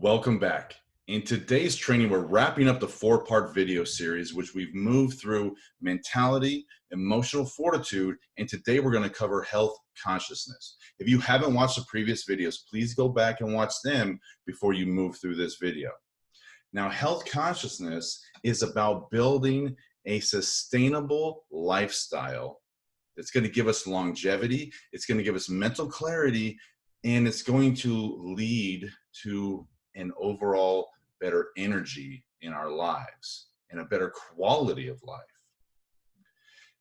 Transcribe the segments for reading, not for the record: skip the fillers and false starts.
Welcome back. In today's training, we're wrapping up the four-part video series, which we've moved through mentality, emotional fortitude, and today we're going to cover health consciousness. If you haven't watched the previous videos, please go back and watch them before you move through this video. Now, health consciousness is about building a sustainable lifestyle that's going to give us longevity, it's going to give us mental clarity, and it's going to lead to an overall better energy in our lives and a better quality of life.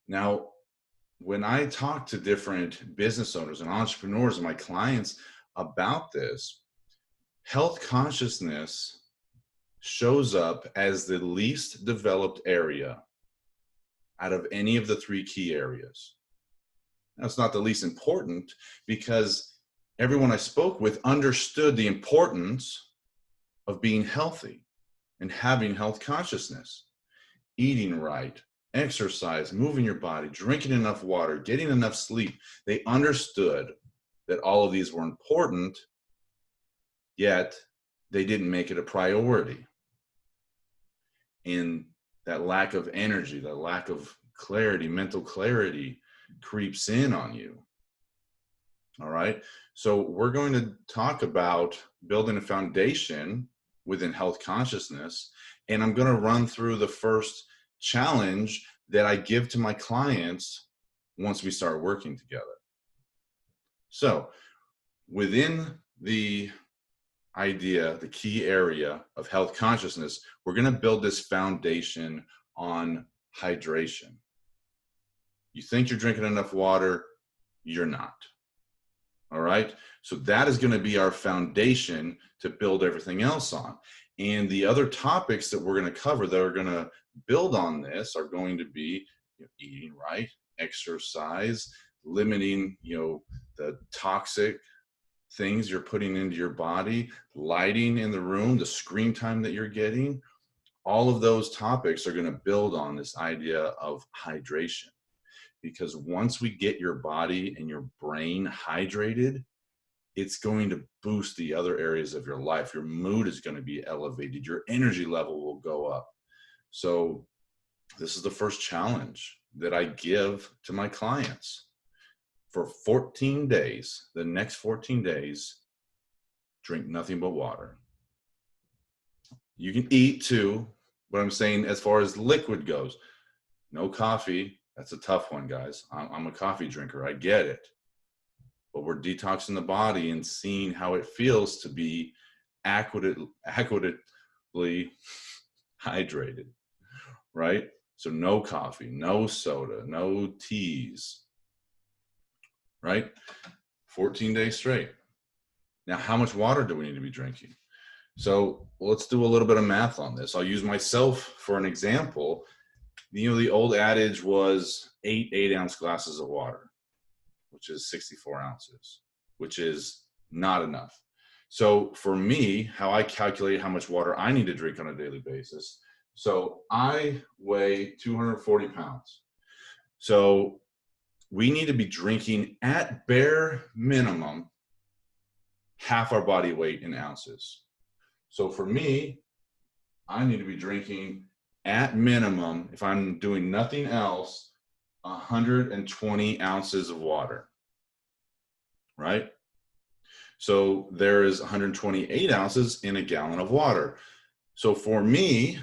Now, when I talk to different business owners and entrepreneurs and my clients about this, health consciousness shows up as the least developed area out of any of the three key areas. Now, it's not the least important because everyone I spoke with understood the importance of being healthy and having health consciousness, eating right, exercise, moving your body, drinking enough water, getting enough sleep. They understood that all of these were important, yet they didn't make it a priority. And that lack of energy, that lack of clarity, mental clarity creeps in on you. All right. So we're going to talk about building a foundation within health consciousness. And I'm going to run through the first challenge that I give to my clients once we start working together. So within the idea, the key area of health consciousness, we're going to build this foundation on hydration. You think you're drinking enough water, you're not. All right. So that is going to be our foundation to build everything else on. And the other topics that we're going to cover that are going to build on this are going to be eating right, exercise, limiting, the toxic things you're putting into your body, lighting in the room, the screen time that you're getting. All of those topics are going to build on this idea of hydration. Because once we get your body and your brain hydrated, it's going to boost the other areas of your life. Your mood is going to be elevated. Your energy level will go up. So this is the first challenge that I give to my clients. For 14 days, the next 14 days, drink nothing but water. You can eat too, but I'm saying as far as liquid goes, no coffee. That's a tough one, guys. I'm a coffee drinker. I get it. But we're detoxing the body and seeing how it feels to be adequately hydrated, right? So no coffee, no soda, no teas, right? 14 days straight. Now, how much water do we need to be drinking? So let's do a little bit of math on this. I'll use myself for an example. The old adage was 8 8-ounce glasses of water, which is 64 ounces, which is not enough. So for me, how I calculate how much water I need to drink on a daily basis. So I weigh 240 pounds. So we need to be drinking at bare minimum half our body weight in ounces. So for me, I need to be drinking at minimum, if I'm doing nothing else, 120 ounces of water, right? So there is 128 ounces in a gallon of water. So for me,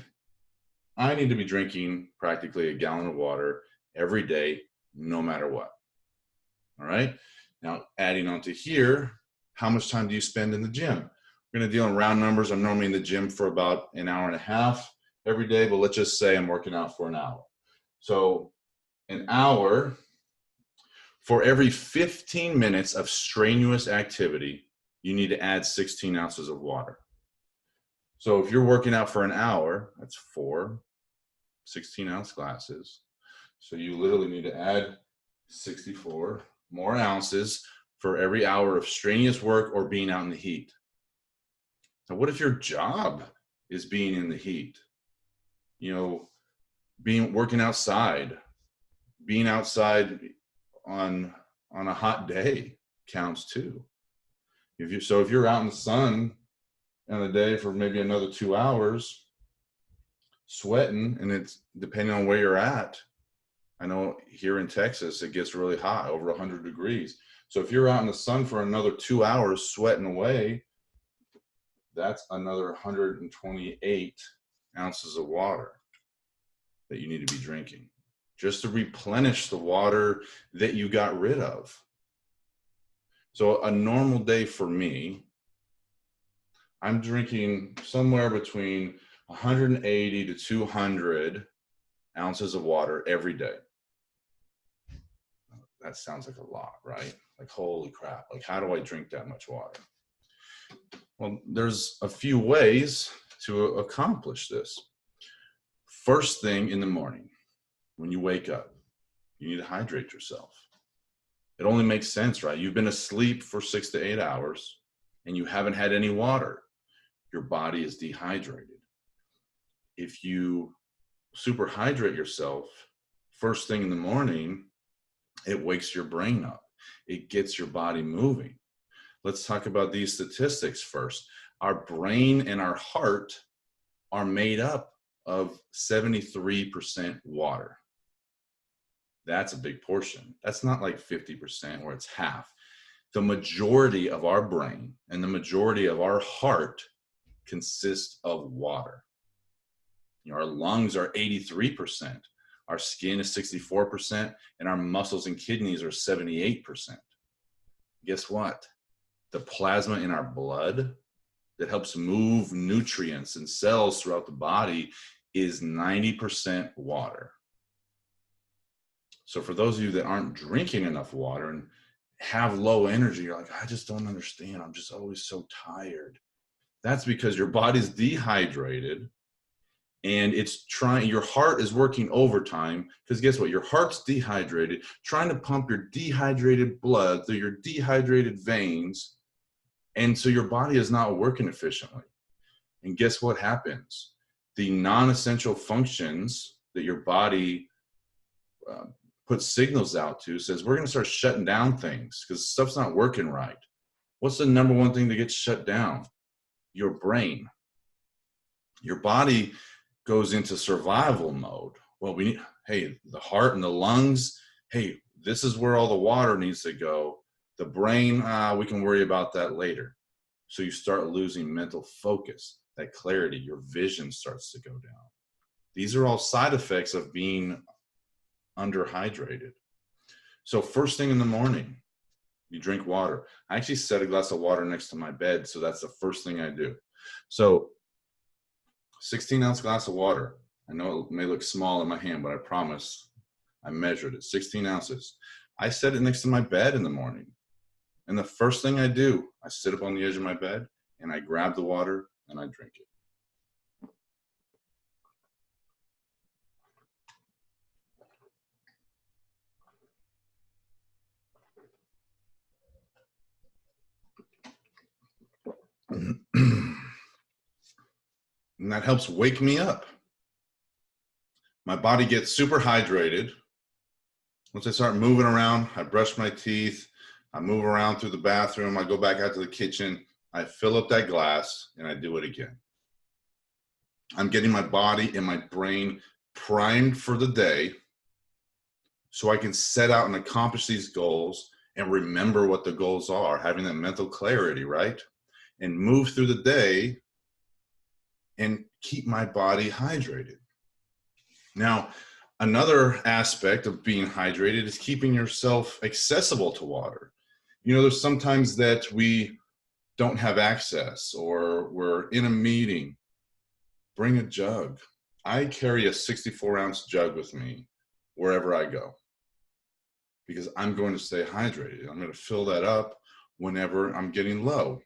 I need to be drinking practically a gallon of water every day, no matter what. All right. Now, adding on to here, how much time do you spend in the gym? We're going to deal in round numbers. I'm normally in the gym for about an hour and a half every day, but let's just say I'm working out for an hour. So an hour, for every 15 minutes of strenuous activity, you need to add 16 ounces of water. So if you're working out for an hour, that's 4 16-ounce glasses. So you literally need to add 64 more ounces for every hour of strenuous work or being out in the heat. Now, what if your job is being in the heat? Working outside, being outside on a hot day counts too. If you're out in the sun in a day for maybe another 2 hours, sweating, and it's depending on where you're at. I know here in Texas, it gets really hot, over 100 degrees. So if you're out in the sun for another 2 hours sweating away, that's another 128 ounces of water that you need to be drinking just to replenish the water that you got rid of. So a normal day for me, I'm drinking somewhere between 180 to 200 ounces of water every day. That sounds like a lot, right? Like, holy crap, like how do I drink that much water? Well, there's a few ways to accomplish this. First thing in the morning, when you wake up, you need to hydrate yourself. It only makes sense, right? You've been asleep for 6 to 8 hours and you haven't had any water. Your body is dehydrated. If you superhydrate yourself first thing in the morning, it wakes your brain up. It gets your body moving. Let's talk about these statistics first. Our brain and our heart are made up of 73% water. That's a big portion. That's not like 50% where it's half. The majority of our brain and the majority of our heart consists of water. You know, our lungs are 83%, our skin is 64%, and our muscles and kidneys are 78%. Guess what? The plasma in our blood that helps move nutrients and cells throughout the body is 90% water. So for those of you that aren't drinking enough water and have low energy, you're like, I just don't understand. I'm just always so tired. That's because your body's dehydrated and it's trying, your heart is working overtime because guess what? Your heart's dehydrated, trying to pump your dehydrated blood through your dehydrated veins. And so your body is not working efficiently. And guess what happens? The non-essential functions that your body puts signals out to says, we're going to start shutting down things because stuff's not working right. What's the number one thing that gets shut down? Your brain. Your body goes into survival mode. Well, we need, hey, the heart and the lungs, hey, this is where all the water needs to go. The brain, we can worry about that later. So you start losing mental focus, that clarity, your vision starts to go down. These are all side effects of being underhydrated. So first thing in the morning, you drink water. I actually set a glass of water next to my bed, so that's the first thing I do. So 16-ounce glass of water. I know it may look small in my hand, but I promise I measured it, 16 ounces. I set it next to my bed in the morning. And the first thing I do, I sit up on the edge of my bed and I grab the water and I drink it. And that helps wake me up. My body gets super hydrated. Once I start moving around, I brush my teeth, I move around through the bathroom, I go back out to the kitchen, I fill up that glass, and I do it again. I'm getting my body and my brain primed for the day so I can set out and accomplish these goals and remember what the goals are, having that mental clarity, right? And move through the day and keep my body hydrated. Now, another aspect of being hydrated is keeping yourself accessible to water. You know, there's sometimes that we don't have access or we're in a meeting. Bring a jug. I carry a 64-ounce jug with me wherever I go because I'm going to stay hydrated. I'm going to fill that up whenever I'm getting low.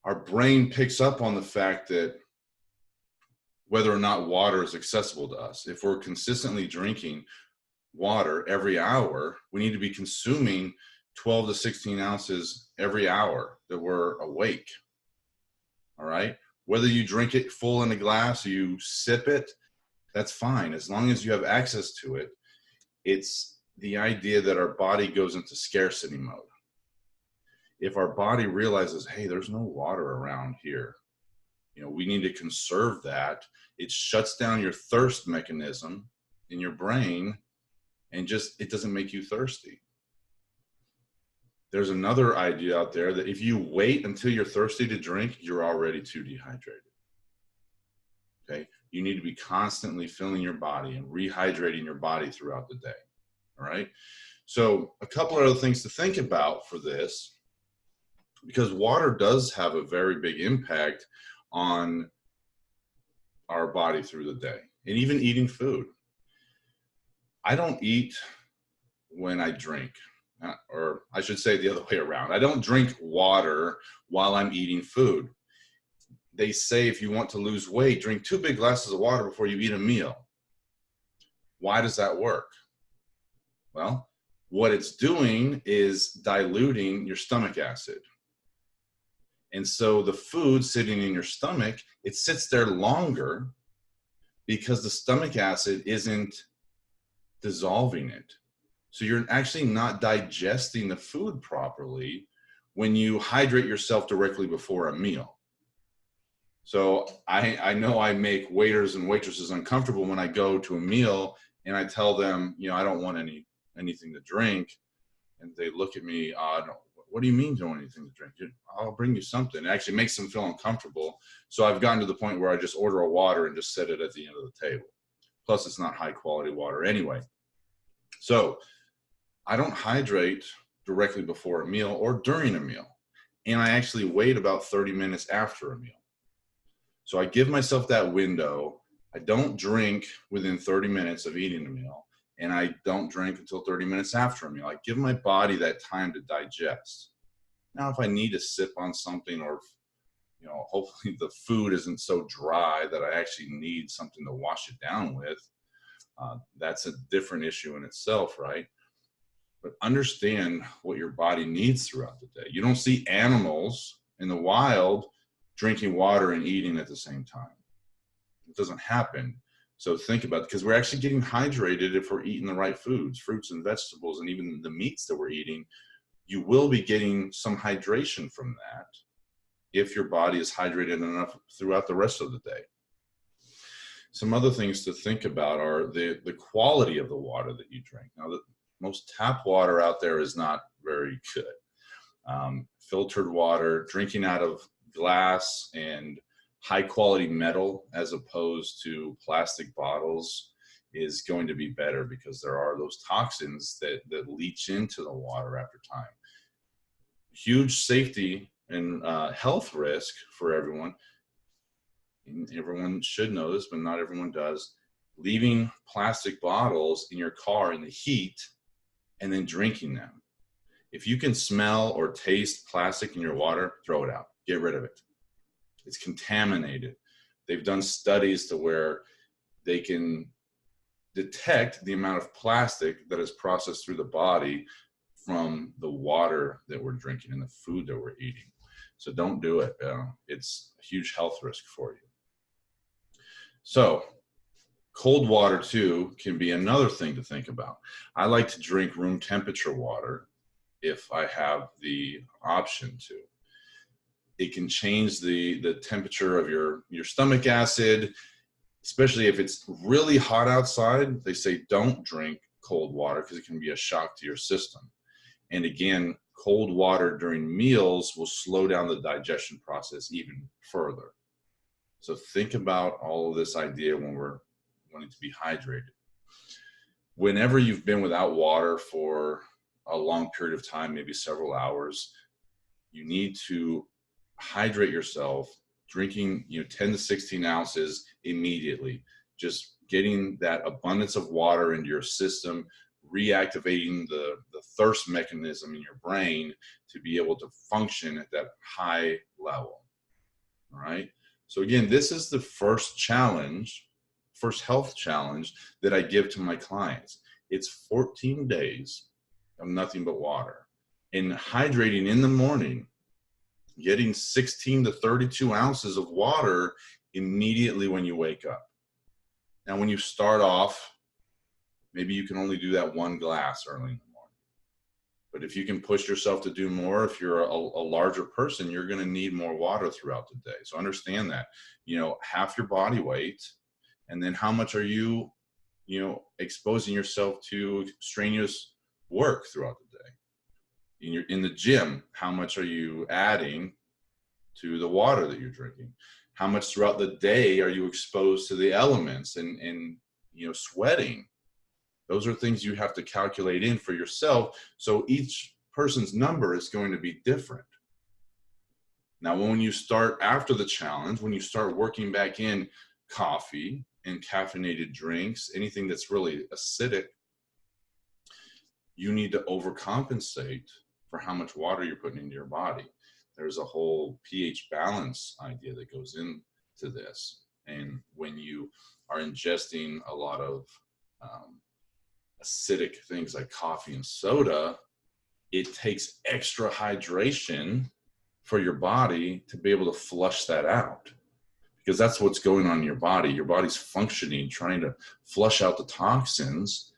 Our brain picks up on the fact that whether or not water is accessible to us. If we're consistently drinking water every hour, we need to be consuming 12 to 16 ounces every hour that we're awake. All right? Whether you drink it full in a glass or you sip it, that's fine. As long as you have access to it, it's the idea that our body goes into scarcity mode. if our body realizes, hey, there's no water around here, we need to conserve that. It shuts down your thirst mechanism in your brain, and it doesn't make you thirsty. There's another idea out there that if you wait until you're thirsty to drink, you're already too dehydrated. Okay. You need to be constantly filling your body and rehydrating your body throughout the day. All right. So a couple of other things to think about for this, because water does have a very big impact on our body through the day, and even eating food. I don't eat when I drink, or I should say the other way around. I don't drink water while I'm eating food. They say if you want to lose weight, drink 2 big glasses of water before you eat a meal. Why does that work? Well, what it's doing is diluting your stomach acid. And so the food sitting in your stomach, it sits there longer because the stomach acid isn't dissolving it. So you're actually not digesting the food properly when you hydrate yourself directly before a meal. So I know I make waiters and waitresses uncomfortable when I go to a meal and I tell them, I don't want anything to drink. And they look at me odd. What do you mean you don't want anything to drink? I'll bring you something. It actually makes them feel uncomfortable. So I've gotten to the point where I just order a water and just set it at the end of the table. Plus, it's not high quality water anyway. So I don't hydrate directly before a meal or during a meal. And I actually wait about 30 minutes after a meal. So I give myself that window. I don't drink within 30 minutes of eating a meal, and I don't drink until 30 minutes after a meal. I give my body that time to digest. Now, if I need to sip on something, or hopefully the food isn't so dry that I actually need something to wash it down with, that's a different issue in itself, right? But understand what your body needs throughout the day. You don't see animals in the wild drinking water and eating at the same time. It doesn't happen. So think about it, because we're actually getting hydrated if we're eating the right foods, fruits and vegetables, and even the meats that we're eating. You will be getting some hydration from that if your body is hydrated enough throughout the rest of the day. Some other things to think about are the quality of the water that you drink. Now, most tap water out there is not very good. Filtered water, drinking out of glass and high quality metal as opposed to plastic bottles is going to be better, because there are those toxins that leach into the water after time. Huge safety and health risk for everyone. And everyone should know this, but not everyone does. Leaving plastic bottles in your car in the heat and then drinking them. If you can smell or taste plastic in your water, throw it out. Get rid of it. It's contaminated. They've done studies to where they can detect the amount of plastic that is processed through the body from the water that we're drinking and the food that we're eating. So don't do it. It's a huge health risk for you. So cold water too can be another thing to think about. I like to drink room temperature water if I have the option to. It can change the temperature of your stomach acid, especially if it's really hot outside. They say don't drink cold water because it can be a shock to your system. And again, cold water during meals will slow down the digestion process even further. So think about all of this idea when we're wanting to be hydrated. Whenever you've been without water for a long period of time, maybe several hours, you need to hydrate yourself, drinking 10 to 16 ounces immediately. Just getting that abundance of water into your system, reactivating the thirst mechanism in your brain to be able to function at that high level. All right. So again, this is the first health challenge that I give to my clients. It's 14 days of nothing but water, and hydrating in the morning, getting 16 to 32 ounces of water immediately when you wake up. Now, when you start off, maybe you can only do that 1 glass early in the morning. But if you can push yourself to do more, if you're a larger person, you're going to need more water throughout the day. So understand that, half your body weight, and then how much are you, exposing yourself to strenuous work throughout the day. In the gym, how much are you adding to the water that you're drinking? How much throughout the day are you exposed to the elements and sweating? Those are things you have to calculate in for yourself. So each person's number is going to be different. Now, when you start after the challenge, when you start working back in coffee and caffeinated drinks, anything that's really acidic, you need to overcompensate for how much water you're putting into your body. There's a whole pH balance idea that goes into this. And when you are ingesting a lot of acidic things like coffee and soda, it takes extra hydration for your body to be able to flush that out, because that's what's going on in your body. Your body's functioning, trying to flush out the toxins.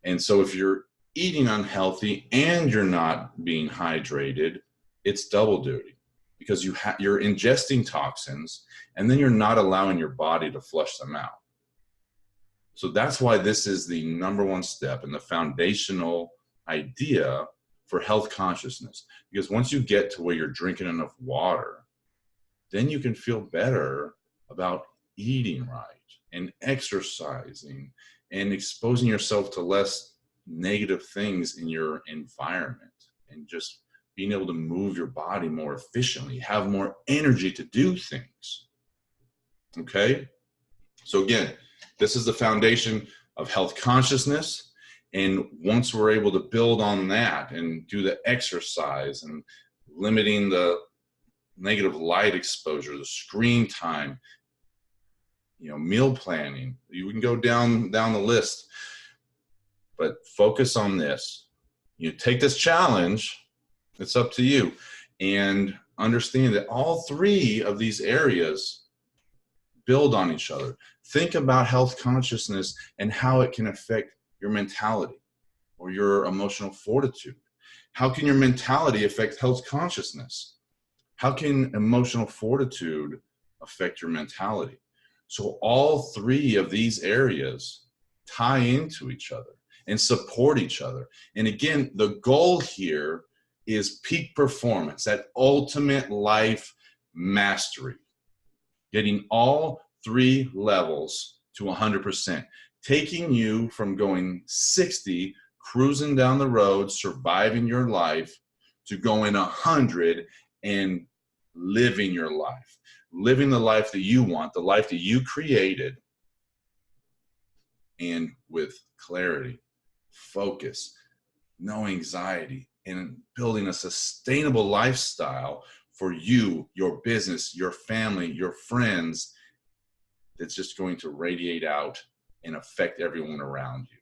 And so if you're eating unhealthy and you're not being hydrated, it's double duty, because you're ingesting toxins and then you're not allowing your body to flush them out. So that's why this is the number one step and the foundational idea for health consciousness. Because once you get to where you're drinking enough water, then you can feel better about eating right and exercising and exposing yourself to less negative things in your environment, and just being able to move your body more efficiently, have more energy to do things. Okay? So again, this is the foundation of health consciousness. And once we're able to build on that and do the exercise and limiting the negative light exposure, the screen time, meal planning, you can go down the list, but focus on this. You take this challenge, it's up to you, and understand that all three of these areas build on each other. Think about health consciousness and how it can affect your mentality or your emotional fortitude. How can your mentality affect health consciousness? How can emotional fortitude affect your mentality? So all three of these areas tie into each other and support each other. And again, the goal here is peak performance, that ultimate life mastery. Getting all three levels to 100%, taking you from going 60, cruising down the road, surviving your life, to going 100 and living your life, living the life that you want, the life that you created, and with clarity, focus, no anxiety, and building a sustainable lifestyle for you, your business, your family, your friends, that's just going to radiate out and affect everyone around you.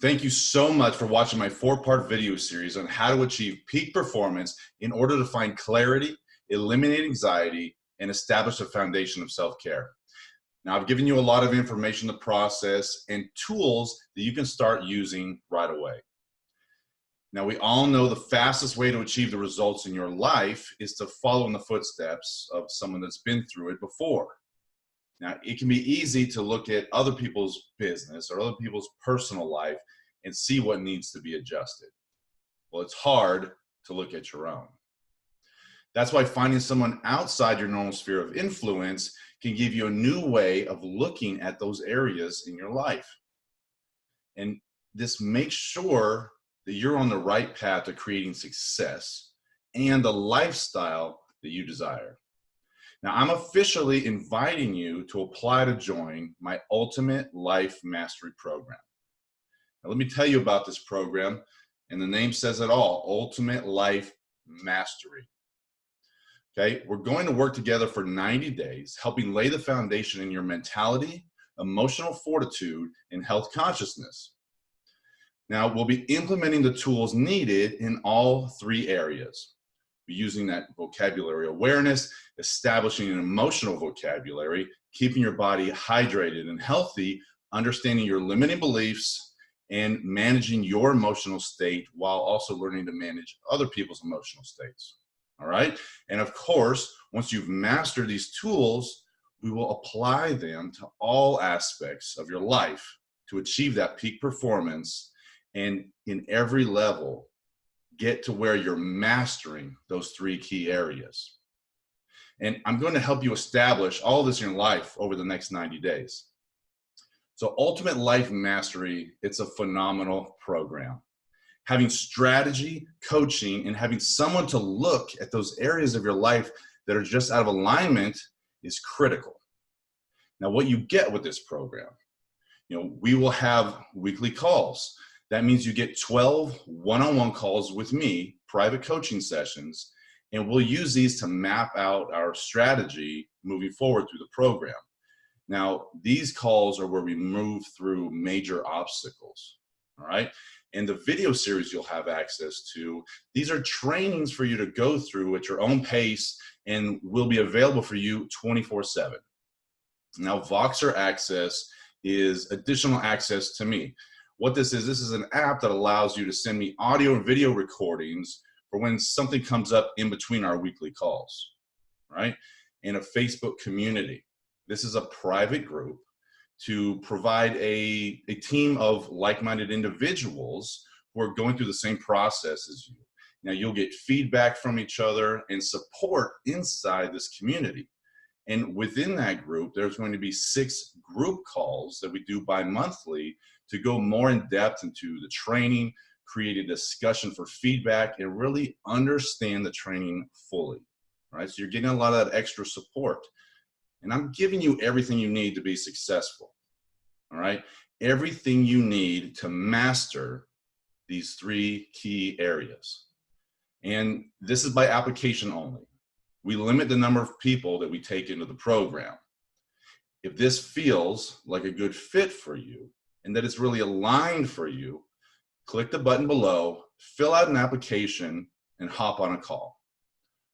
Thank you so much for watching my 4-part video series on how to achieve peak performance in order to find clarity, eliminate anxiety, and establish a foundation of self-care. Now, I've given you a lot of information to process and tools that you can start using right away. Now, we all know the fastest way to achieve the results in your life is to follow in the footsteps of someone that's been through it before. Now, it can be easy to look at other people's business or other people's personal life and see what needs to be adjusted. Well, it's hard to look at your own. That's why finding someone outside your normal sphere of influence can give you a new way of looking at those areas in your life. And this makes sure that you're on the right path to creating success and the lifestyle that you desire. Now, I'm officially inviting you to apply to join my Ultimate Life Mastery Program. Now, let me tell you about this program, and the name says it all, Ultimate Life Mastery. Okay, we're going to work together for 90 days, helping lay the foundation in your mentality, emotional fortitude, and health consciousness. Now, we'll be implementing the tools needed in all three areas. We're using that vocabulary awareness, establishing an emotional vocabulary, keeping your body hydrated and healthy, understanding your limiting beliefs, and managing your emotional state while also learning to manage other people's emotional states. All right. And of course, once you've mastered these tools, we will apply them to all aspects of your life to achieve that peak performance, and in every level, get to where you're mastering those 3 key areas. And I'm going to help you establish all this in your life over the next 90 days. So Ultimate Life Mastery, it's a phenomenal program. Having strategy, coaching, and having someone to look at those areas of your life that are just out of alignment is critical. Now, what you get with this program, we will have weekly calls. That means you get 12 one-on-one calls with me, private coaching sessions, and we'll use these to map out our strategy moving forward through the program. Now, these calls are where we move through major obstacles, all right? And the video series you'll have access to, these are trainings for you to go through at your own pace and will be available for you 24/7. Now, Voxer Access is additional access to me. What this is an app that allows you to send me audio and video recordings for when something comes up in between our weekly calls, right? And a Facebook community. This is a private group to provide a team of like-minded individuals who are going through the same process as you. Now, you'll get feedback from each other and support inside this community. And within that group, there's going to be 6 group calls that we do bi-monthly to go more in depth into the training, create a discussion for feedback, and really understand the training fully, right? So you're getting a lot of that extra support. And I'm giving you everything you need to be successful, all right? Everything you need to master these 3 key areas. And this is by application only. We limit the number of people that we take into the program. If this feels like a good fit for you and that it's really aligned for you, click the button below, fill out an application, and hop on a call.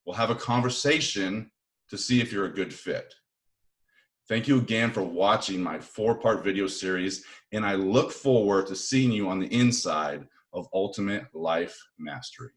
We'll have a conversation to see if you're a good fit. Thank you again for watching my 4-part video series, and I look forward to seeing you on the inside of Ultimate Life Mastery.